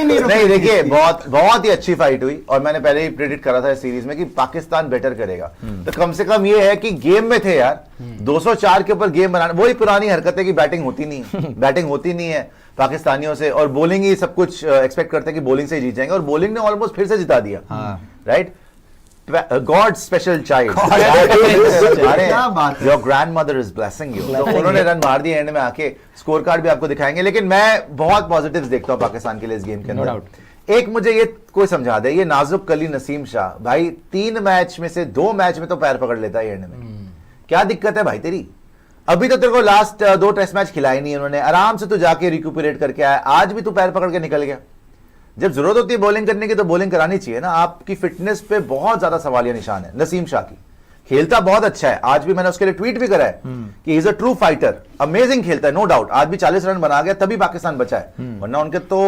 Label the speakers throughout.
Speaker 1: नहीं देखिए, बहुत ही अच्छी फाइट हुई और मैंने पहले ही प्रेडिक्ट करा था इस सीरीज में कि पाकिस्तान बेटर करेगा। तो कम से कम ये है कि गेम में थे यार, 204 के ऊपर गेम बनाना, वही पुरानी हरकत है कि बैटिंग होती नहीं बैटिंग होती नहीं है पाकिस्तानियों से, और बॉलिंग ही सब कुछ एक्सपेक्ट करते हैं कि बॉलिंग से ही जीत जाएंगे, और बॉलिंग ने ऑलमोस्ट फिर से जिता दिया। Right, God special child, your grandmother is blessing you. तो उन्होंने रन मार दिए एंड में आके, स्कोर कार्ड भी आपको दिखाएंगे, लेकिन मैं बहुत पॉजिटिव्स देखता हूं पाकिस्तान के लिए इस गेम के अंदर। एक मुझे ये कोई समझा दे, ये नाजुक कली नसीम शाह भाई 3 मैच में से 2 मैच में तो पैर पकड़ लेता है एंड में, क्या दिक्कत है भाई तेरी? अभी तो तेरे को लास्ट 2 टेस्ट मैच खिलाए नहीं उन्होंने, आराम से तू जाके रिक्यूपरेट करके आया, आज भी तू पैर पकड़ के निकल गया। जब जरूरत होती है बॉलिंग करने की तो बॉलिंग करानी चाहिए ना। आपकी फिटनेस पे बहुत ज्यादा सवालिया निशान है नसीम शाह की। खेलता बहुत अच्छा है, आज भी मैंने उसके लिए ट्वीट भी करा है कि is a true fighter, amazing खेलता है, नो डाउट। आज भी 40 रन बना गया तभी पाकिस्तान बचा है, वरना उनके तो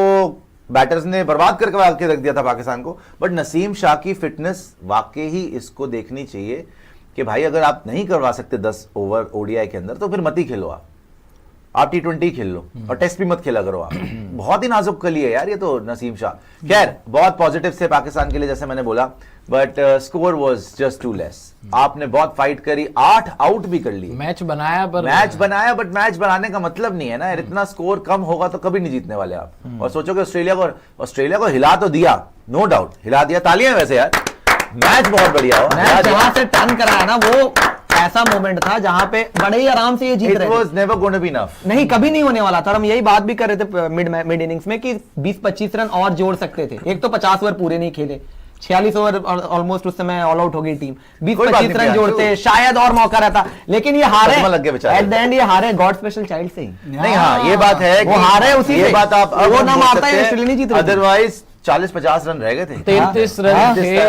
Speaker 1: बैटर्स ने बर्बाद करके रख दिया था पाकिस्तान को। बट नसीम शाह की फिटनेस वाकई ही इसको देखनी चाहिए कि भाई अगर आप नहीं करवा सकते 10 ओवर ओडीआई के अंदर तो फिर मत ही खेलो, आप T20 खेल लो और टेस्ट भी मत खेला करो आप। बहुत ही नाजुक कली है यार ये तो नसीम शाह। खैर बहुत पॉजिटिव थे पाकिस्तान के लिए जैसे मैंने बोला, but score was just too less. आपने बहुत फाइट करी, 8 आउट भी कर लिए,
Speaker 2: मैच बनाया बट
Speaker 1: मैच बनाने का मतलब नहीं है ना, इतना स्कोर कम होगा तो कभी नहीं जीतने वाले आप। और सोचोगे ऑस्ट्रेलिया को हिला तो दिया, नो डाउट हिला दिया, तालियां वैसे यार, मैच बहुत बढ़िया हो।
Speaker 3: जहां से टर्न कराया ना वो ऐसा मोमेंट था जहां पे बड़े ही आराम से ये जीत रहे थे।
Speaker 1: It was never going to be enough.
Speaker 3: नहीं, कभी नहीं होने वाला था। हम यही बात भी कर रहे थे मिड इनिंग्स में कि 20-25 रन और जोड़ सकते थे। एक तो 50 ओवर पूरे नहीं खेले, 46 ओवर ऑलमोस्ट उस समय ऑल आउट हो गई टीम, 20-25 रन जोड़ते शायद और मौका रहता, लेकिन ये हारे एट द एंड, ये हारे गॉड स्पेशल चाइल्ड से ही।
Speaker 1: नहीं हाँ ये बात है,
Speaker 3: वो हारे उसी से,
Speaker 1: ये बात आप
Speaker 3: वो ना मारता है ऑस्ट्रेलिया नहीं जीत रही,
Speaker 1: अदरवाइज 40-50 रन रह गए थे,
Speaker 2: 33 रन थे,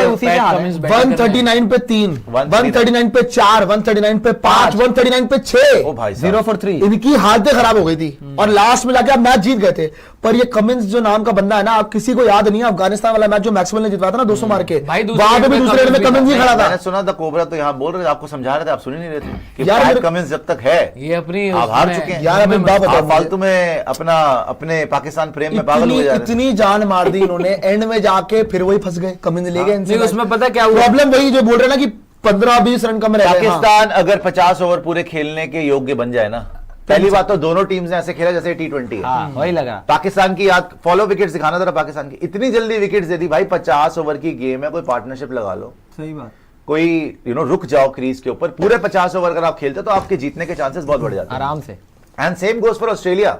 Speaker 3: उसी से
Speaker 4: 139 पे 3, 139 पे 4, 139 पे 5, 139 पे 6,
Speaker 3: 0 for 3।
Speaker 4: इनकी हालतें खराब हो गई थी और लास्ट में जाके आप मैच जीत गए थे। पर ये कमिंस जो नाम का बंदा है ना, आप किसी को याद नहीं है अफगानिस्तान वाला मैच जो मैक्सवेल ने जितवाया था ना 200 मार के, वहां पे भी दूसरे रेड में कमिंस ही खड़ा था।
Speaker 1: मैंने सुना था कोबरा तो यहाँ बोल रहे थे, आपको समझा रहे थे, आप सुन ही नहीं रहे थे कि यार कमिंस जब तक है
Speaker 2: ये अपनी
Speaker 1: आप हार चुके हैं
Speaker 4: यार।
Speaker 1: आप फालतू में अपने पाकिस्तान प्रेम में पागल हो जा रहे हैं।
Speaker 4: इतनी जान मार दी इन्होंने, एंड में जाके फिर वही फंस गए, कमिंस ले गए इनसे।
Speaker 2: उसमें पता क्या हुआ
Speaker 4: प्रॉब्लम, वही जो बोल रहे हैं ना कि 15-20 रन कम रह गए।
Speaker 1: पाकिस्तान अगर 50 ओवर पूरे खेलने के योग्य बन जाए ना, पहली बात तो दोनों टीम्स ने ऐसे खेला जैसे T20 है,
Speaker 3: वही लगा।
Speaker 1: पाकिस्तान की याद फॉलो विकेट्स दिखाना जरा, पाकिस्तान की इतनी जल्दी विकेट्स दे दी भाई, 50 ओवर की गेम है, कोई पार्टनरशिप लगा लो,
Speaker 3: सही बात,
Speaker 1: कोई रुक जाओ क्रीज के ऊपर, पूरे 50 ओवर अगर आप खेलते तो आपके जीतने के चांसेस बहुत बढ़ जाते हैं
Speaker 3: आराम से।
Speaker 1: And same goes for Australia,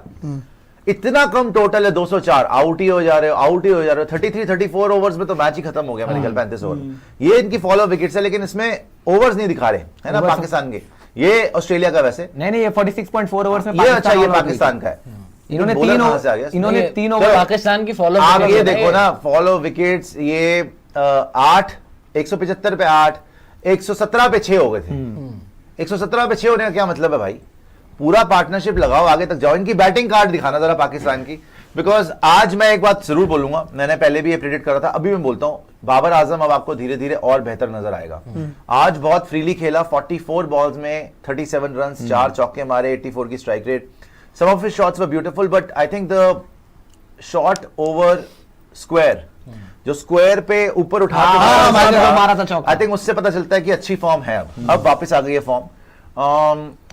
Speaker 1: इतना कम टोटल है 204, आउट ही हो जा रहे हो 33-34 ओवर्स में तो मैच ही खत्म हो गया मेरे ख्याल 35 ओवर। ये इनकी फॉलो विकेट्स है, लेकिन इसमें ओवर्स नहीं दिखा रहे है ना पाकिस्तान के, ये ऑस्ट्रेलिया का वैसे
Speaker 3: नहीं, ये 46.4 ओवर्स में
Speaker 1: ये अच्छा, ये पाकिस्तान का है।
Speaker 3: इन्होंने 3 ओवर
Speaker 2: पाकिस्तान की फॉलो,
Speaker 1: आप ये देखो ना फॉलो विकेट्स, ये 8, 175 पे 8, 117 पे 6 हो गए थे। 117 पे 6 होने का क्या मतलब है भाई? पूरा पार्टनरशिप लगाओ, आगे तक जाओ। इनकी बैटिंग कार्ड दिखाना जरा पाकिस्तान की, बिकॉज आज मैं एक बात जरूर बोलूंगा, मैंने पहले भी ये प्रेडिक्ट करा था, अभी मैं बोलता हूं, बाबर आजम अब आपको धीरे धीरे और बेहतर नजर आएगा। आज बहुत फ्रीली खेला, 44 बॉल्स में 37 रन, 4 चौके मारे, 84 की strike rate. Some of his shots were beautiful, but I think the shot over square, जो स्क्वायर पे ऊपर उठा के
Speaker 3: मारा था चौका,
Speaker 1: आई थिंक उससे पता चलता है कि अच्छी फॉर्म है। अब वापस आ गई है फॉर्म।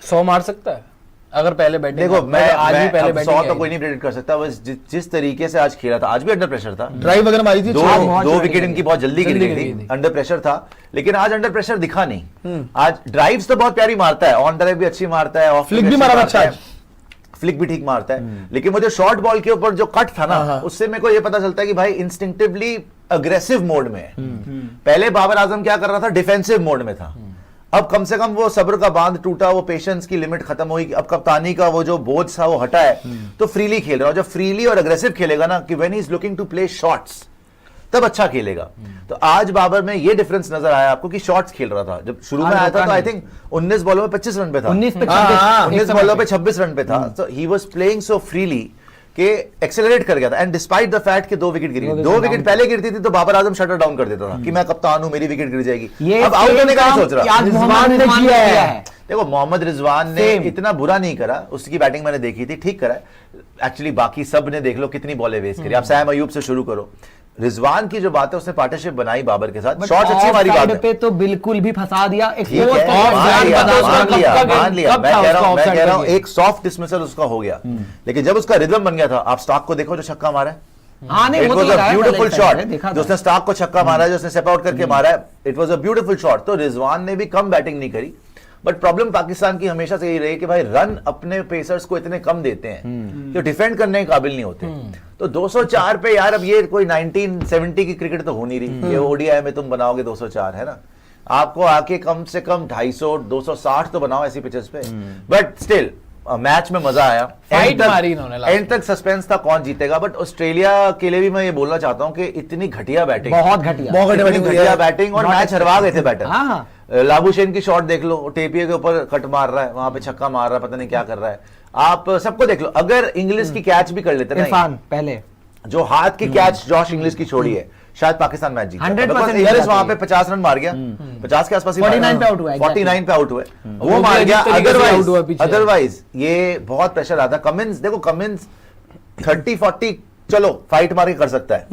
Speaker 2: 100 मार सकता है अगर पहले बैटिंग,
Speaker 1: देखो मैं
Speaker 2: आज भी पहले बैटिंग
Speaker 1: 100 तो कोई नहीं प्रेडिक्ट कर सकता, बस जिस तरीके से आज खेला था, आज भी अंडर प्रेशर था,
Speaker 4: ड्राइव वगैरह मारी थी,
Speaker 1: 2 विकेट इनकी बहुत जल्दी गिर गई थी, अंडर प्रेशर था, लेकिन आज अंडर प्रेशर दिखा नहीं। आज ड्राइव्स तो बहुत प्यारी मारता है, ऑन ड्राइव भी अच्छी मारता है, ऑफ
Speaker 4: फ्लिक भी मारा अच्छा है,
Speaker 1: फ्लिक भी ठीक मारता है, लेकिन मुझे शॉर्ट बॉल के ऊपर जो कट था ना, उससे मेरे को ये पता चलता है कि भाई इंस्टिंक्टिवली अग्रेसिव मोड में है। पहले बाबर आजम क्या कर रहा था, डिफेंसिव मोड में था। अब कम से कम वो सब्र का बांध टूटा, वो पेशेंस की लिमिट खत्म हुई, अब कप्तानी का वो जो बोझ था वो हटा है, तो फ्रीली खेल रहा है। जब फ्रीली और अग्रेसिव खेलेगा ना, कि when he is looking to play shots, तब अच्छा खेलेगा। तो आज बाबर में ये डिफरेंस नजर आया आपको कि शॉट्स खेल रहा था। जब शुरू में आया था तो आई थिंक 19 बॉलों में 25 रन पे था, 19 बॉलों पे 26 रन पे था। तो he was playing so freely कि एक्सेलरेट कर गया था। एंड डिस्पाइट द फैक्ट कि 2 विकेट गिरी, 2 विकेट पहले गिरती थी तो बाबर आजम शटर डाउन कर देता था कि मैं कप्तान हूं, मेरी विकेट गिर जाएगी। अब आउट होने का सोच रहा, देखो मोहम्मद रिजवान ने इतना बुरा नहीं करा, उसकी बैटिंग मैंने देखी थी, ठीक करा एक्चुअली। बाकी सब ने देख लो कितनी बॉलें वेस्ट करी। आप सैम अयूब से शुरू करो। रिजवान की जो बात है, उसने पार्टनरशिप बनाई बाबर के साथ, शॉट्स अच्छी मारी बाबर
Speaker 3: पे तो बिल्कुल भी फंसा दिया।
Speaker 1: ठीक है, मान लिया। मैं कह रहा हूं एक सॉफ्ट डिसमिसल उसका हो गया, लेकिन जब उसका रिदम बन गया था, आप स्टॉक को देखो जो छक्का मारा है, it was a beautiful shot. जो उसने स्टॉक को छक्का मारा है, जो उसने स्टेप आउट करके मारा है, it was a beautiful shot. तो रिजवान ने भी कम बैटिंग नहीं करी, बट प्रॉब्लम पाकिस्तान की हमेशा से यही रही कि भाई रन अपने पेसर्स को इतने कम देते हैं कि डिफेंड करने के काबिल नहीं होते। तो 204 पे यार, अब ये कोई 1970 की क्रिकेट तो हो नहीं रही। ये ओडीआई में तुम बनाओगे 204, है ना? आपको आके कम से कम 250 260 तो बनाओ ऐसी पिचेस पे। बट स्टिल मैच में मजा आया,
Speaker 2: फाइट मारी इन्होंने,
Speaker 1: एंड तक सस्पेंस था कौन जीतेगा। बट ऑस्ट्रेलिया के लिए भी मैं ये बोलना चाहता हूं कि इतनी घटिया बैटिंग,
Speaker 3: बहुत घटिया
Speaker 1: घटिया बैटिंग, और मैच हरवा गए थे बैटर। लाबुशेन की शॉट देख लो, टेपिया के ऊपर कट मार रहा है, वहां पे छक्का मार रहा है, पता नहीं क्या कर रहा है। आप सबको देख लो, अगर इंग्लिश की कैच भी कर लेते ना,
Speaker 3: इरफान पहले
Speaker 1: जो हाथ की कैच जॉश इंग्लिश की छोड़ी है, शायद पाकिस्तान मैच जीता।
Speaker 3: 100%
Speaker 1: इंग्लिश वहां पे 50 रन मार गया, 50 के आसपास ही
Speaker 3: 49 पे आउट हुआ है,
Speaker 1: 49 पे आउट हुए, वो
Speaker 2: वो
Speaker 1: मार
Speaker 2: भी
Speaker 1: गया।
Speaker 2: जिस तरीके से out हुआ पीछे।
Speaker 1: अदरवाइज ये बहुत प्रेशर आता। कमिंस देखो, कमिंस 30-40 चलो फाइट मार के कर सकता है,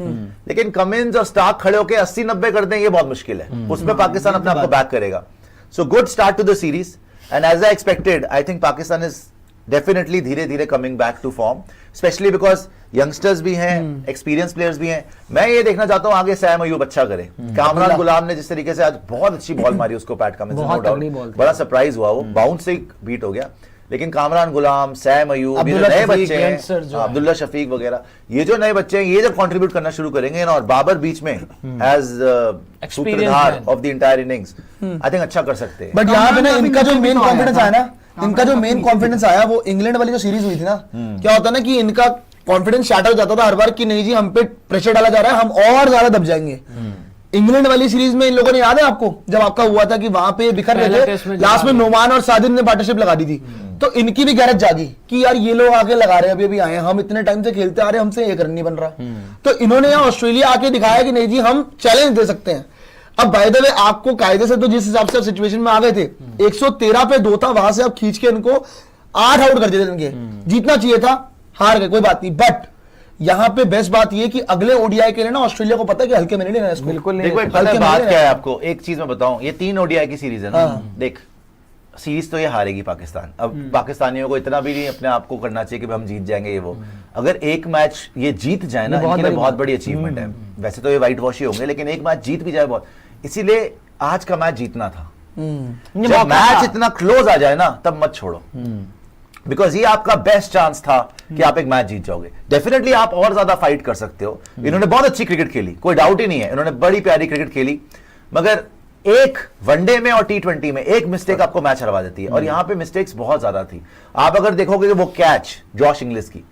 Speaker 1: लेकिन कमिंस और स्टार्क खड़े होकर 80-90 कर दें, ये बहुत मुश्किल है। उसमें पाकिस्तान अपने आप को बैक करेगा। So good start to the series, and as I expected, I think Pakistan is definitely धीरे धीरे coming back to form, specially because youngsters भी हैं, एक्सपीरियंस प्लेयर्स भी हैं। मैं ये देखना चाहता हूं आगे सैम अयूब अच्छा करे। कामरान गुलाम ने जिस तरीके से आज बहुत अच्छी बॉल मारी उसको पैट कमिंस से, नो डाउट बड़ा सरप्राइज हुआ, वो बाउंस से ही बीट हो गया। लेकिन कामरान गुलाम, सैम अयूब, ये जो नए बच्चे हैं, अब्दुल्ला शफीक वगैरह, ये जो नए बच्चे हैं, ये जब कंट्रीब्यूट करना शुरू करेंगे ना, और बाबर बीच में एज सूत्रधार of the entire innings, I think अच्छा कर सकते हैं।
Speaker 4: बट यहाँ पे ना इनका जो मेन कॉन्फिडेंस आया ना, इनका जो मेन कॉन्फिडेंस आया वो इंग्लैंड वाली जो सीरीज हुई थी ना, क्या होता है ना कि इनका कॉन्फिडेंस शैटर हो जाता था हर बार कि नहीं जी हम पे प्रेशर डाला जा रहा है, हम और ज्यादा दब जाएंगे। इंग्लैंड वाली सीरीज में इन लोगों ने, याद है आपको जब आपका हुआ था कि वहां पे बिखर रहे थे, लास्ट में नोमान और सादिन ने पार्टनरशिप लगा दी थी, तो इनकी भी गैरत जागी कि यार ये लोग आके लगा रहे हैं, अभी अभी आए हैं, हम इतने टाइम से खेलते आ रहे हैं, हमसे एक रन नहीं बन रहा। तो इन्होंने यहाँ ऑस्ट्रेलिया आके दिखाया कि नहीं जी हम चैलेंज दे सकते हैं। अब बाय द वे आपको कायदे से तो जिस हिसाब से सिचुएशन में आ गए थे, 113 पे 2 था, वहां से आप खींच के इनको 8 आउट कर दिए थे। इनके जीतना चाहिए था, हार गए, कोई बात नहीं। बट यहाँ पे बेस्ट बात ये कि अगले ओडीआई के लिए ना ऑस्ट्रेलिया को पता है कि हल्के में नहीं लेना इसको,
Speaker 3: बिल्कुल नहीं।
Speaker 1: देखो एक बात क्या है, आपको एक चीज मैं बताऊं, ये 3 ओडीआई की सीरीज है ना, देख सीरीज तो ये हारेगी पाकिस्तान। अब पाकिस्तानियों को इतना भी नहीं अपने आप को करना चाहिए कि हम जीत जाएंगे ये वो। अगर एक मैच ये जीत जाए ना, इनके लिए बहुत बड़ी अचीवमेंट है। वैसे तो ये व्हाइट वॉश ही होंगे, लेकिन एक मैच जीत भी जाए बहुत, इसीलिए आज का मैच जीतना था। जब मैच इतना क्लोज आ जाए ना, तब मत छोड़ो, बिकॉज ये आपका बेस्ट चांस था कि आप एक मैच जीत जाओगे। डेफिनेटली आप और ज्यादा फाइट कर सकते हो। इन्होंने बहुत अच्छी क्रिकेट खेली, कोई डाउट ही नहीं है, इन्होंने बड़ी प्यारी क्रिकेट खेली, मगर एक वनडे में और T20 में एक मिस्टेक आपको मैच हरवा देती है, और यहां पे मिस्टेक्स बहुत ज्यादा थी। आप अगर देखोगे कि वो कैच जॉश इंग्लिश की,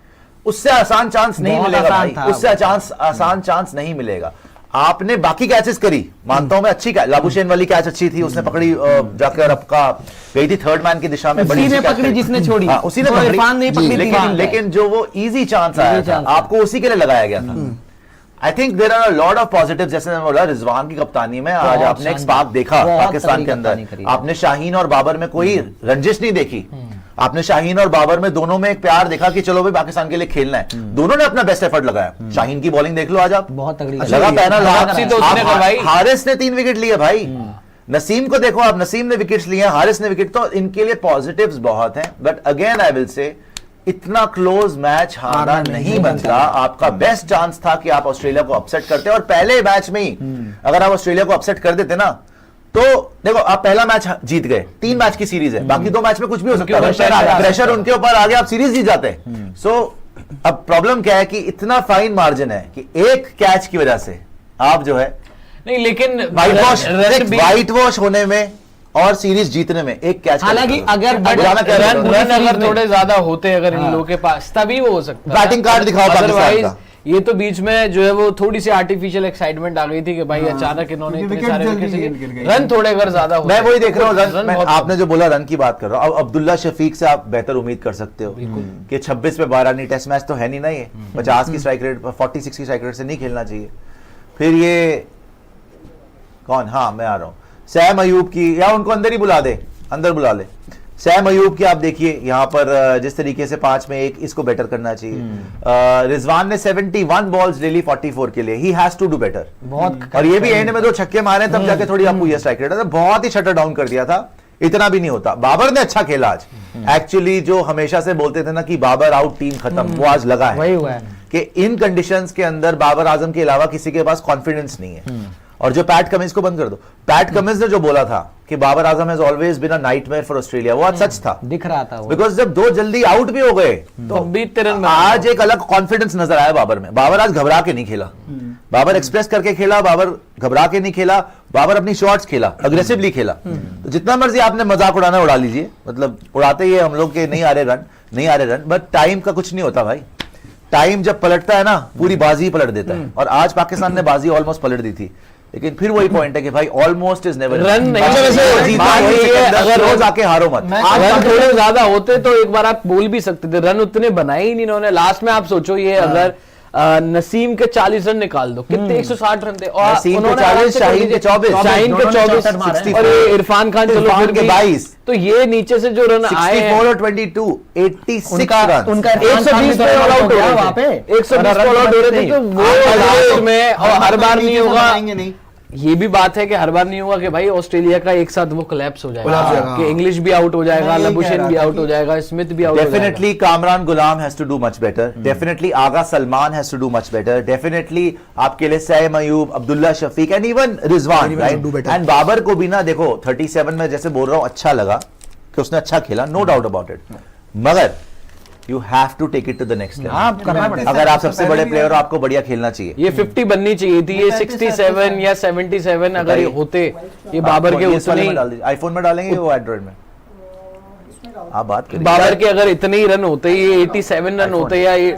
Speaker 1: उससे आसान चांस नहीं मिलेगा भाई, उससे आसान चांस नहीं मिलेगा। आपने बाकी कैचेस करी, मानता हूं मैं, अच्छी कैच, लाबुशेन वाली कैच अच्छी थी, उसने पकड़ी जाकर आपका गई थी थर्ड मैन की दिशा में,
Speaker 3: बड़ी पकड़ी जिसने छोड़ी,
Speaker 1: उसी ने पकड़ी, लेकिन जो वो इजी चांस आया आपको उसी के लिए लगाया गया था। I think there are a lot of positive, जैसे मैंने बोला रिजवान की कप्तानी में आज आपने एक स्पार्क देखा पाकिस्तान के अंदर। आपने शाहीन और बाबर में कोई रंजिश नहीं देखी, आपने शाहीन और बाबर में दोनों में एक प्यार देखा कि चलो भाई पाकिस्तान के लिए खेलना है। दोनों ने अपना बेस्ट एफर्ट लगाया। शाहीन की बॉलिंग देख लो आज आप,
Speaker 3: बहुत तगड़ी
Speaker 1: लगा पैना
Speaker 2: लगा।
Speaker 1: हारिस ने 3 विकेट लिए भाई, नसीम को देखो आप, नसीम ने विकेट्स लिए, हारिस ने विकेट, तो इनके लिए पॉजिटिव्स बहुत हैं। But again I will say इतना क्लोज मैच हारना नहीं बनता। आपका बेस्ट चांस था कि आप ऑस्ट्रेलिया को अपसेट करते, और पहले मैच में ही अगर आप ऑस्ट्रेलिया को अपसेट कर देते ना, तो देखो आप पहला मैच जीत गए, 3 मैच की सीरीज है, बाकी 2 मैच में कुछ भी हो सकता है, प्रेशर उनके ऊपर आ गया, आप सीरीज जीत जाते। सो अब प्रॉब्लम क्या है कि इतना फाइन मार्जिन है कि एक कैच की वजह से आप जो है
Speaker 2: नहीं, लेकिन
Speaker 1: व्हाइट वॉश होने में और सीरीज जीतने में एक कैच,
Speaker 3: हालांकि अगर
Speaker 2: रन थोड़े ज्यादा होते अगर इन लोगों के पास, तभी वो हो सकता है।
Speaker 1: बैटिंग कार्ड दिखाओ पाकिस्तान का।
Speaker 2: ये तो बीच में जो है वो थोड़ी सी आर्टिफिशियल एक्साइटमेंट आ गई थी कि भाई अचानक इन्होंने इतने सारे विकेट, रन थोड़े अगर ज्यादा हो,
Speaker 1: मैं वही देख रहा हूँ, आपने जो बोला रन की बात कर रहा हूँ। अब अब्दुल्ला शफीक से आप बेहतर उम्मीद कर सकते हो कि 26 पे 12 नहीं, टेस्ट मैच तो है नहीं ना ये, 50 की स्ट्राइक रेट, 46 की स्ट्राइक रेट से नहीं खेलना चाहिए। फिर ये कौन, हाँ मैं आ रहा हूँ, सैम अयूब की, या उनको अंदर ही बुला दे, अंदर बुला ले। सैम अयूब की आप देखिए यहाँ पर जिस तरीके से 5 में 1 इसको बेटर करना चाहिए। रिजवान ने 71 बॉल्स डेली 44 के लिए, he has to do better बहुत। और ये भी एंड में 2 छक्के मारे तब जाके थोड़ी आपको ये स्ट्राइक रेट, बहुत ही शटर डाउन कर दिया था, इतना भी नहीं होता। बाबर ने अच्छा खेला आज एक्चुअली, जो हमेशा से बोलते थे ना कि बाबर आउट टीम खत्म, वो आज लगा है
Speaker 3: वही हुआ है
Speaker 1: कि इन कंडीशंस के अंदर बाबर आजम के अलावा किसी के पास कॉन्फिडेंस नहीं है। और जो पैट कमिंस को बंद कर दो, पैट कमिंस ने जो बोला था कि Babar Azam has always been a nightmare for Australia, वो आज सच था,
Speaker 3: दिख रहा था वो।
Speaker 1: बिकॉज जब 2 जल्दी आउट भी हो गए तो आज एक अलग कॉन्फिडेंस नजर आया बाबर में। बाबर आज घबरा के नहीं खेला, बाबर एक्सप्रेस करके खेला, बाबर घबरा के नहीं खेला, बाबर अपनी शॉट्स खेला, अग्रेसिवली खेला। तो जितना मर्जी आपने मजाक उड़ाना उड़ा लीजिए, मतलब उड़ाते ही हम लोग के नहीं आ रहे रन, बट टाइम का कुछ नहीं होता भाई। टाइम जब पलटता है ना, पूरी बाजी ही पलट देता है, और आज पाकिस्तान ने बाजी ऑलमोस्ट पलट दी थी। लेकिन फिर वही पॉइंट है कि भाई ऑलमोस्ट इज नेवर
Speaker 2: रन नहीं,
Speaker 1: अगर रोज आके हारो मत।
Speaker 2: रन थोड़े ज्यादा होते तो एक बार आप बोल भी सकते थे, रन उतने बनाए ही नहीं इन्होंने। लास्ट में आप सोचो ये अगर नसीम के 40 रन निकाल दो, कितने 160 रन थे, और
Speaker 1: नसीम के 40, शाहीन के 24,
Speaker 2: शाहीन के 24 और ये इरफान खान चलो फिर
Speaker 1: के 22,
Speaker 2: तो ये नीचे से जो रन आए हैं
Speaker 1: 64 और 22, 86 रन,
Speaker 3: उनका
Speaker 2: 120 पे ऑल आउट हो गया वहां पे, 120 पे ऑल आउट हो रहे थे, तो वो लास्ट में, और हर बार नहीं होगा। ये भी बात है कि हर बार नहीं होगा कि भाई ऑस्ट्रेलिया का एक साथ वो कोलैप्स हो जाएगा, कि इंग्लिश भी आउट हो जाएगा, लबुशेन भी आउट हो जाएगा, स्मिथ भी आउट हो जाएगा।
Speaker 1: Definitely Kamran Ghulam has to do much better, definitely Agha Salman has to do much better, definitely आपके लिए Saim Ayub, Abdullah Shafique and even Rizwan, right. And Babar को भी ना देखो 37 में जैसे बोल रहा हूं, अच्छा लगा कि उसने अच्छा खेला, नो डाउट अबाउट इट, मगर you have to take it to the next level. अगर आप सबसे बड़े प्लेयर हो, आपको बढ़िया खेलना चाहिए।
Speaker 2: ये 50 बननी चाहिए थी, ये 67 या 77 अगर ये होते, ये बाबर के उतने
Speaker 1: डाल दीजिए, आईफोन में डालेंगे वो एंड्रॉइड में, आप बात करिए।
Speaker 2: बाबर के अगर इतने ही रन होते, ये 87 रन होते, या ये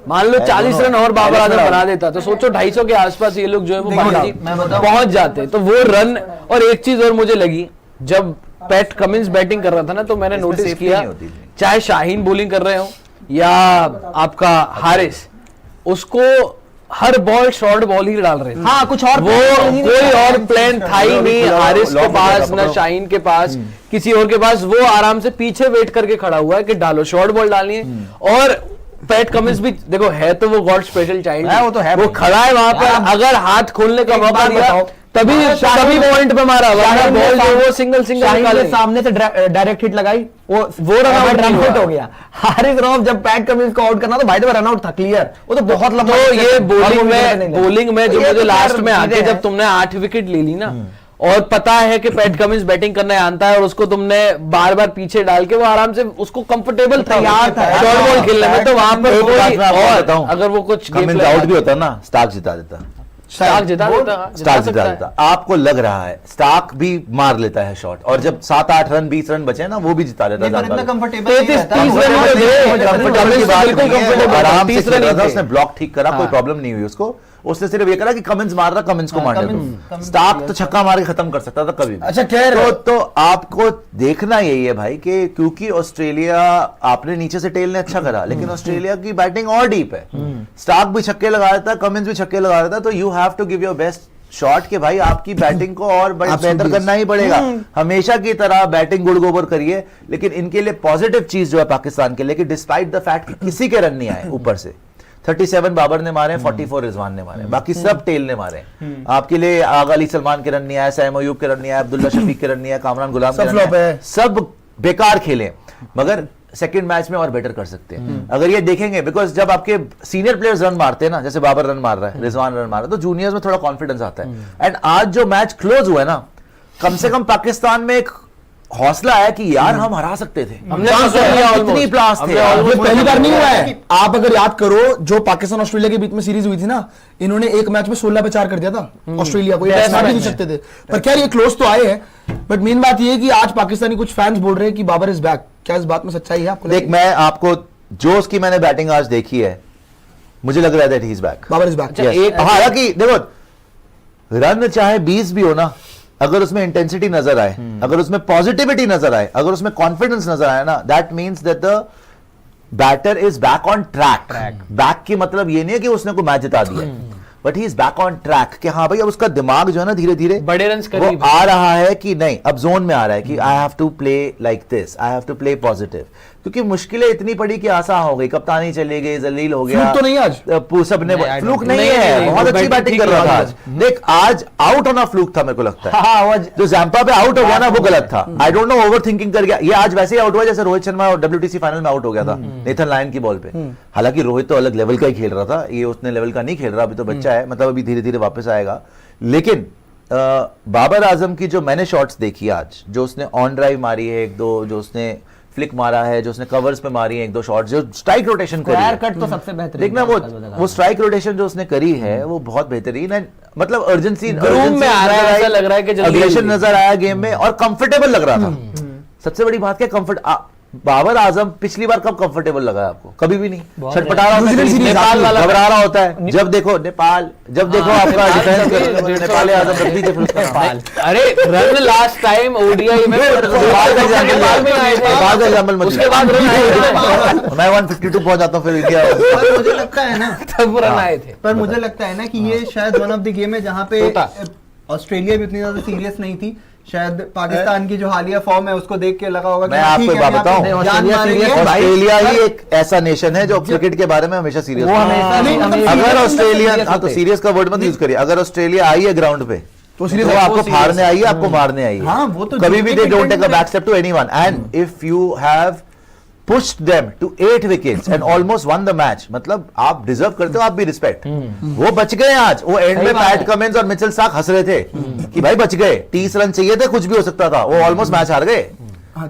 Speaker 2: मान लो 40 रन और बाबर आजम बना देता, तो सोचो 250 के आसपास ये लोग जो है वो पहुंच जाते। तो वो रन, और एक चीज और मुझे लगी, जब पैट कमिंस बैटिंग कर रहा था ना, तो मैंने नोटिस किया, चाहे शाहीन बॉलिंग कर रहे हो या आपका हारिस, उसको हर बॉल शॉर्ट बॉल ही डाल रहे थे।
Speaker 3: हाँ, कुछ और
Speaker 2: वो कोई और प्लान था ही नहीं हारिस के पास, ना शाहीन के पास, किसी और के पास। वो आराम से पीछे वेट करके खड़ा हुआ है कि डालो, शॉर्ट बॉल डालनी है। और पैट कमिंस भी देखो, है तो वो गॉड स्पेशल चाइल्ड है, वो तो है, वो खड़ा है वहां पर, अगर हाथ खोलने का मौका दिया तभी पॉइंट पे मारा, बॉल जो वो सिंगल
Speaker 3: सामने से डायरेक्ट हिट लगाई, वो रन आउट हो गया। हारिस रऊफ जब पैट कमिंस को आउट करना तो भाई रन आउट था क्लियर, वो तो बहुत लंबा।
Speaker 2: तो ये बॉलिंग में जो मुझे लास्ट में आके जब तुमने 8 विकेट ले ली ना, और पता है कि पैट कमिंस बैटिंग करने आता है, और उसको तुमने बार बार पीछे डाल के वो आराम से उसको कंफर्टेबल तैयार था शॉर्ट बॉल खेलने में, तो वहां पर अगर वो कुछ
Speaker 1: कमिंस आउट भी होता ना, स्टार्क जिता देता,
Speaker 2: स्टार्क जिता
Speaker 1: देता। आपको लग रहा है स्टार्क भी मार लेता है शॉट, और जब 7-8 रन 20 रन बचे ना, वो भी जिता देता है। आराम से खेल रहा था, उसने ब्लॉक ठीक करा, कोई प्रॉब्लम नहीं हुई उसको। उसने सिर्फ ये करा कि कमिंस मार रहा, कमिंस को मारने दो। स्टार्क तो छक्का मार के खत्म कर सकता था कभी भी।
Speaker 4: अच्छा खैर,
Speaker 1: तो आपको देखना यही है भाई कि क्योंकि ऑस्ट्रेलिया, आपने नीचे से टेल ने अच्छा करा, लेकिन ऑस्ट्रेलिया की बैटिंग और डीप है। स्टार्क भी छक्के लगा रहा था, कमिंस भी छक्के लगा रहा था, तो you have to give your best shot के भाई आपकी बैटिंग को और बेहतर करना ही पड़ेगा। हमेशा की तरह बैटिंग गुड़ गोबर करिए, लेकिन इनके लिए पॉजिटिव चीज जो है पाकिस्तान के लिए कि डिस्पाइट द फैक्ट कि किसी के रन नहीं आए ऊपर से, 37 बाबर ने मारे, 44 रिजवान ने मारे, बाकी सब टेल ने मारे। आपके लिए आगा अली सलमान के रन नहीं आए, सैम अयूब के रन नहीं आए, अब्दुल्ला शफीक के रन नहीं आए, कामरान गुलाम के रन नहीं आए, सब बेकार खेले। मगर सेकंड मैच में और बेटर कर सकते हैं अगर ये देखेंगे, बिकॉज जब आपके सीनियर प्लेयर्स रन मारते हैं ना, जैसे बाबर रन मार रहा है, रिजवान रन मार रहा है, तो जूनियर्स में थोड़ा कॉन्फिडेंस आता है। एंड आज जो मैच क्लोज हुआ है ना, कम से कम पाकिस्तान में एक हौसला है कि यार हम हरा सकते थे,
Speaker 2: हमने
Speaker 1: इतनी प्लास थे।
Speaker 4: ये पहली बार नहीं हुआ है। आप अगर याद करो, जो पाकिस्तान ऑस्ट्रेलिया के बीच में सीरीज हुई थी ना, इन्होंने एक मैच में 16 पे 4 कर दिया था ऑस्ट्रेलिया को, नहीं सकते थे। पर क्या ये क्लोज तो आए हैं, बट मेन बात ये है कि आज पाकिस्तानी कुछ फैंस बोल रहे हैं कि बाबर इज बैक। क्या इस बात में सच्चाई है आपको?
Speaker 1: देख, मैं आपको जो उसकी मैंने बैटिंग आज देखी है, मुझे लग रहा है that he is back,
Speaker 4: Babar is back.
Speaker 1: हालांकि देखो, रन चाहे 20 भी हो ना, अगर उसमें इंटेंसिटी नजर आए, अगर उसमें पॉजिटिविटी नजर आए, अगर उसमें कॉन्फिडेंस नजर आए ना, that means that the batter is back on track. Back की मतलब ये नहीं है कि उसने कोई मैच जिता दिया, but he is back on track कि हाँ भाई अब उसका दिमाग जो है ना धीरे धीरे
Speaker 2: बड़े रन्स
Speaker 1: वो
Speaker 2: करीब
Speaker 1: आ रहा है कि नहीं, अब जोन में आ रहा है कि I have to play like this, I have to play positive, क्योंकि मुश्किलें इतनी पड़ी कि आसान हो गई, कप्तानी चली गई, जलील हो गया।
Speaker 4: फ्लूक तो नहीं आज?
Speaker 1: सबने
Speaker 3: नहीं,
Speaker 1: फ्लूक
Speaker 3: नहीं,
Speaker 1: नहीं है, बहुत अच्छी बैटिंग कर रहा था आज।
Speaker 2: ठीक
Speaker 1: देख आज आउट होना फ्लूक था मेरे को लगता है।
Speaker 3: हाँ, वो
Speaker 1: जो जैम्पा पे आउट हो गया ना वो गलत था। I don't know over thinking कर गया, ये आज वैसे ही आउट हुआ जैसे रोहित शर्मा और WTC फाइनल में आउट हो गया था नेथन लायन की बॉल पे। हालांकि रोहित तो अलग लेवल का ही खेल रहा था, ये उतने लेवल का नहीं खेल रहा, अभी तो बच्चा है, मतलब अभी धीरे धीरे वापस आएगा। लेकिन बाबर आजम की जो मैंने शॉट्स देखी आज, जो उसने ऑन ड्राइव मारी है एक दो, जो उसने फ्लिक मारा है, जो उसने कवर्स पे मारी है एक दो शॉट, जो स्ट्राइक रोटेशन करी
Speaker 3: स्क्वायर
Speaker 1: है,
Speaker 3: कट तो सबसे बेहतरीन
Speaker 1: देखना वो स्ट्राइक रोटेशन जो उसने करी है वो बहुत बेहतरीन है। मतलब अर्जेंसी
Speaker 2: में आ रहा है, ऐसा लग रहा है कि जल्दी
Speaker 1: अग्रेशन नजर आया गेम में और कंफर्टेबल लग रहा था। सबसे बड़ी बात क्या, बाबर आजम पिछली बार कब कंफर्टेबल लगा है आपको? कभी भी नहीं। छटपटा रहा होता है, नेपाल वाला घबरा रहा होता है, जब देखो नेपाल, जब देखो आपका डिफेंस नेपाल आजम रख दीजिए फिर उसका नेपाल।
Speaker 2: अरे रन लास्ट टाइम ओडीआई में उसके बाद रन आए थे।
Speaker 1: मैं 152 पहुंच जाता हूँ फिर इंडिया।
Speaker 5: पर मुझे लगता है ना,
Speaker 2: तब रन आए थे।
Speaker 5: पर मुझे लगता है ना कि ये शायद वन ऑफ द गेम है जहाँ पे
Speaker 2: होता।
Speaker 5: ऑस्ट्रेलिया भी उतनी ज्यादा सीरियस नहीं थी। शायद पाकिस्तान की जो हालिया फॉर्म है उसको देख के लगा होगा कि
Speaker 1: मैं आपको
Speaker 5: ठीक
Speaker 1: एक
Speaker 5: है,
Speaker 1: बात
Speaker 5: यहाँ पे
Speaker 1: बताऊं,
Speaker 5: जान मारेंगे।
Speaker 1: ऑस्ट्रेलिया ही एक ऐसा नेशन है जो क्रिकेट के बारे में हमेशा सीरियस
Speaker 3: वो हमेशा
Speaker 5: नहीं, मतलब
Speaker 1: अगर
Speaker 5: serious
Speaker 1: ऑस्ट्रेलिया,
Speaker 3: serious
Speaker 1: हाँ तो
Speaker 3: होते।
Speaker 1: सीरियस का वर्ड मत यूज करिए, अगर ऑस्ट्रेलिया आई है ग्राउंड पे
Speaker 4: तो
Speaker 1: तो
Speaker 4: सीरियस
Speaker 1: वो आपको फाड़ने आई है, आपको मारने आई है।
Speaker 5: हाँ, वो तो
Speaker 1: कभी भी
Speaker 5: जीतने
Speaker 1: दे
Speaker 5: के
Speaker 1: don't take a
Speaker 5: intent
Speaker 1: back step to anyone, and if you have pushed them to 8 wickets and almost won the match, मतलब आप डिजर्व करते हो, आप भी रिस्पेक्ट। वो बच गए आज, वो एंड में पैट कमिंस और मिचेल स्टार्क हंस रहे थे कि भाई बच गए, 30 रन चाहिए थे, कुछ भी हो सकता था, वो ऑलमोस्ट मैच हार गए।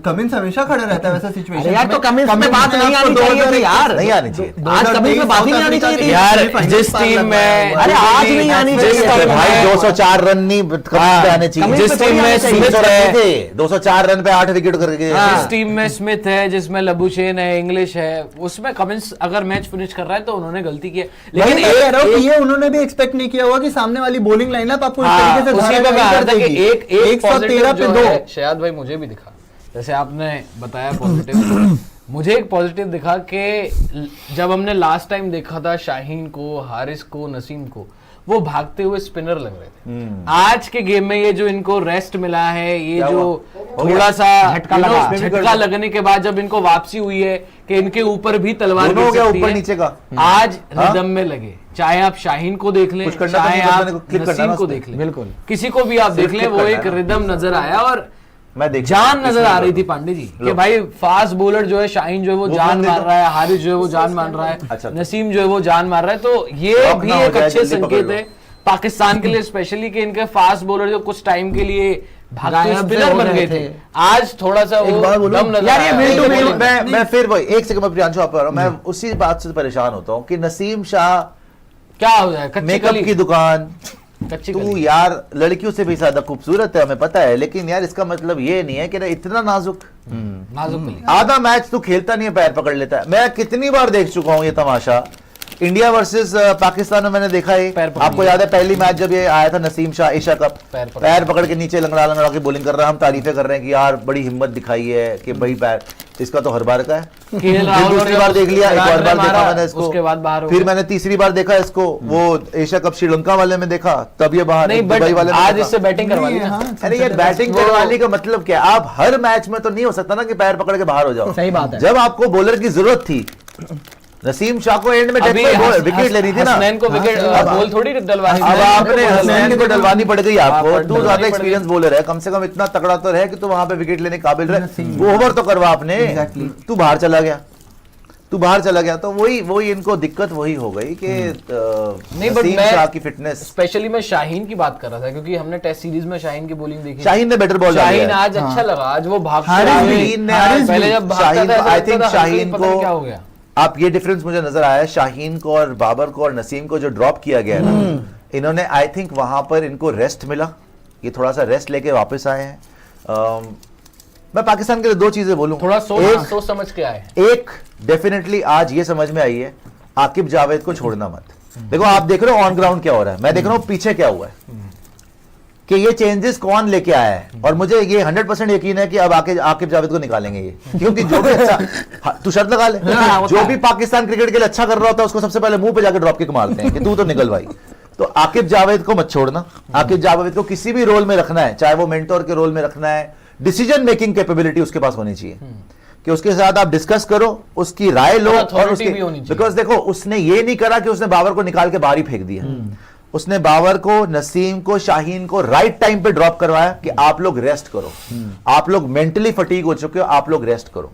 Speaker 5: कमिंस हमेशा खड़ा रहता है वैसा
Speaker 3: अरे
Speaker 5: सिचुएशन
Speaker 3: यार तो कमिंस में बात नहीं आनी चाहिए थी यार,
Speaker 1: नहीं आनी चाहिए।
Speaker 3: आज कमिंस में बात ही नहीं आनी चाहिए थी
Speaker 2: यार जिस टीम में,
Speaker 3: अरे आज नहीं आनी
Speaker 2: जिस
Speaker 3: चाहिए
Speaker 2: टीम
Speaker 1: भाई
Speaker 2: में
Speaker 1: 204 रन नहीं कमिंस पे आने चाहिए।
Speaker 3: कमिंस
Speaker 2: जिस
Speaker 3: पे
Speaker 2: टीम
Speaker 3: थोड़ी
Speaker 2: में
Speaker 3: आने चाहिए।
Speaker 2: स्मिथ है,
Speaker 1: थे 204 रन पे 8 विकेट करके।
Speaker 2: जिस टीम में स्मिथ है, जिसमें लबुशेन है, इंग्लिश है, उसमें कमिंस अगर मैच फिनिश कर रहा है तो उन्होंने गलती की है।
Speaker 5: लेकिन
Speaker 2: लेकिन
Speaker 5: मैं कह रहा हूँ कि ये उन्होंने भी एक्सपेक्ट नहीं किया होगा कि सामने वाली बॉलिंग लाइनअप आपको इस तरीके से
Speaker 2: उसी पे
Speaker 5: धाराशायी
Speaker 2: मैं आ रहा
Speaker 5: कर
Speaker 2: था कि
Speaker 5: देगी।
Speaker 2: एक
Speaker 5: 113 पे
Speaker 2: जो
Speaker 5: 2।
Speaker 2: है, शायद भाई मुझे भी दिखा, जैसे आपने बताया पॉजिटिव, मुझे एक पॉजिटिव दिखा कि जब हमने लास्ट टाइम देखा था शाहीन को, हारिस को, नसीम को, वो भागते हुए स्पिनर लग रहे थे। आज के गेम में ये जो इनको रेस्ट मिला है, ये जो थोड़ा सा झटका लगने के बाद जब इनको वापसी हुई है कि इनके ऊपर भी तलवार
Speaker 1: दोनों हो
Speaker 2: गिर
Speaker 1: गया,
Speaker 2: सकती
Speaker 1: ऊपर
Speaker 2: है,
Speaker 1: नीचे का।
Speaker 2: आज रिदम में लगे। चाहे आप शाहीन को देख लें,
Speaker 1: कुछ करना तो
Speaker 2: चाहे
Speaker 1: नहीं,
Speaker 2: आप
Speaker 1: मैंने को क्लिक करना
Speaker 2: नसीम
Speaker 1: ना
Speaker 2: को
Speaker 1: उस पे।
Speaker 2: देख लें,
Speaker 3: बिल्कुल।
Speaker 2: किसी को भी आप देख लें,
Speaker 1: क्लिक
Speaker 2: वो
Speaker 1: करना
Speaker 2: एक
Speaker 1: है ना।
Speaker 2: रिदम नजर आया और
Speaker 1: मैं देख
Speaker 2: जान नजर आ रही थी पांडे जी कि भाई फास्ट बॉलर जो है शाहीन जो है वो जान
Speaker 1: बंदे
Speaker 2: मार
Speaker 1: तो-
Speaker 2: रहा है, हारिस जो है वो जान मार रहा है,
Speaker 1: अच्छा।
Speaker 2: नसीम जो है वो जान मार रहा है, तो ये
Speaker 1: लॉक
Speaker 2: भी
Speaker 1: ना हो
Speaker 2: एक
Speaker 1: जाए,
Speaker 2: अच्छे
Speaker 1: जल्दी पकड़
Speaker 2: संकेत
Speaker 1: लो।
Speaker 2: है पाकिस्तान के लिए, स्पेशली कि इनके फास्ट बॉलर जो कुछ टाइम के लिए भागते
Speaker 3: गायब से
Speaker 2: स्पिनर
Speaker 3: हो
Speaker 2: बन
Speaker 3: गए
Speaker 2: गए थे,
Speaker 3: थे।
Speaker 2: आज थोड़ा सा वो
Speaker 4: बात बोलूं?
Speaker 2: दम नजर
Speaker 3: यार, ये
Speaker 2: आया।
Speaker 3: मिल टू मिल
Speaker 1: मैं फिर वही एक सेकंड में प्रियांशु आप मैं उसी बात से परेशान होता हूँ कि नसीम शाह
Speaker 2: क्या हो जाए, कच्ची
Speaker 1: मेकअप
Speaker 2: कली,
Speaker 1: की दुकान,
Speaker 2: कच्ची
Speaker 1: तू
Speaker 2: कली।
Speaker 1: यार लड़कियों से भी ज्यादा खूबसूरत है हमें पता है, लेकिन यार इसका मतलब ये नहीं है कि इतना नाजुक।
Speaker 2: नाजुक कली।
Speaker 1: आधा मैच तू खेलता नहीं है, पैर पकड़ लेता है। मैं कितनी बार देख चुका हूँ ये तमाशा, इंडिया वर्सेस पाकिस्तान में मैंने देखा है।
Speaker 2: पैर पकड़
Speaker 1: आपको याद है पहली मैच जब ये आया था नसीम शाह एशिया कप, पैर पकड़ के नीचे लंगड़ा लंगड़ा के बॉलिंग कर रहा है, हम तारीफें कर रहे हैं कि यार बड़ी हिम्मत दिखाई है कि भाई पैर, इसका तो हर बार का है।
Speaker 2: केएल राहुल
Speaker 1: फिर दूसरी
Speaker 2: और
Speaker 1: बार देख लिया, एक और बार
Speaker 2: मारा,
Speaker 1: देखा मैंने इसको,
Speaker 2: उसके बाद बाहर हो
Speaker 1: फिर
Speaker 2: गया।
Speaker 1: मैंने तीसरी बार देखा इसको, वो एशिया कप श्रीलंका वाले में देखा, तब ये बाहर
Speaker 2: नहीं,
Speaker 1: दुबई
Speaker 2: बट
Speaker 1: वाले में
Speaker 2: आज
Speaker 1: देखा।
Speaker 2: इससे बैटिंग करवा ली ना।
Speaker 5: हाँ,
Speaker 1: अरे यार बैटिंग करवाने का मतलब क्या, आप हर मैच में तो नहीं हो सकता ना कि पैर पकड़ के बाहर हो जाओ।
Speaker 3: सही बात है।
Speaker 1: जब आपको बॉलर की जरूरत थी, नसीम शाह को एंड में
Speaker 2: अभी
Speaker 1: विकेट लेनी थी ना,
Speaker 2: हसनैन को विकेट बॉल थोड़ी डलवानी
Speaker 1: अब आपने हसनैन को डलवानी पड़ गई आपको,
Speaker 2: हाँ,
Speaker 1: तू
Speaker 2: डलवानी
Speaker 1: ज्यादा
Speaker 2: पड़
Speaker 1: एक्सपीरियंस बॉलर है, कम से कम इतना तगड़ा तो है कि तू वहां पे विकेट लेने के काबिल रहे, वो ओवर तो करवा आपने, तू बाहर चला गया, तो वही इनको दिक्कत वही हो गई कि
Speaker 2: नहीं, बट
Speaker 1: नसीम शाह की फिटनेस।
Speaker 2: स्पेशली मैं शाहीन की बात कर रहा था क्योंकि हमने टेस्ट सीरीज में शाहीन की बॉलिंग देखी।
Speaker 1: शाहीन ने बेटर बॉल
Speaker 2: शाहीन आज अच्छा लगा, आज वो भागता
Speaker 5: हारिस
Speaker 2: हुआ-
Speaker 5: भी-
Speaker 1: शाहीन ने
Speaker 2: पहले जब भागता
Speaker 1: शाहीन
Speaker 2: था
Speaker 1: को,
Speaker 2: ऐसा
Speaker 1: आई
Speaker 2: लगता
Speaker 1: थिंक
Speaker 2: था,
Speaker 1: शाहीन
Speaker 2: पता नहीं
Speaker 1: को
Speaker 2: क्या हो गया।
Speaker 1: आप ये डिफरेंस मुझे नजर आया, शाहीन को और बाबर को और नसीम को जो ड्रॉप किया गया है ना, इन्होंने आई थिंक वहां पर इनको रेस्ट मिला, ये थोड़ा सा रेस्ट लेके वापस आए हैं। मैं पाकिस्तान के लिए दो चीजें बोलूं,
Speaker 2: थोड़ा
Speaker 1: एक
Speaker 2: सोच समझ के आए।
Speaker 1: एक डेफिनेटली आज ये समझ में आई है, आकिब जावेद को छोड़ना मत। देखो आप देख रहे हो ऑन ग्राउंड क्या हो रहा है, मैं देख रहा हूं पीछे क्या हुआ है, कि ये चेंजेस कौन लेके आया है, और मुझे ये 100% यकीन है कि अब आकिब जावेद को निकालेंगे ये, क्योंकि जो भी अच्छा हाँ, तू शर्त लगा ले, जो भी पाकिस्तान क्रिकेट के लिए अच्छा कर रहा होता है उसको सबसे पहले मुंह पे जाकर ड्रॉप किक मारते हैं कि तू तो निकल भाई, तो आकिब जावेद को मत छोड़ना। आकिब जावेद को किसी भी रोल में रखना है, चाहे वो मेंटोर के रोल में रखना है, डिसीजन मेकिंग कैपेबिलिटी उसके पास होनी चाहिए कि उसके साथ आप डिस्कस करो, उसकी राय लो, और
Speaker 2: authority
Speaker 1: उसकी
Speaker 2: भी होनी चाहिए।
Speaker 1: बिकॉज देखो उसने ये नहीं करा कि उसने बाबर को निकाल के बाहर ही फेंक दिया। उसने बाबर को, नसीम को, शाहीन को राइट टाइम पे ड्रॉप करवाया कि आप लोग रेस्ट करो, आप लोग मेंटली फटीग हो चुके हो, आप लोग रेस्ट करो।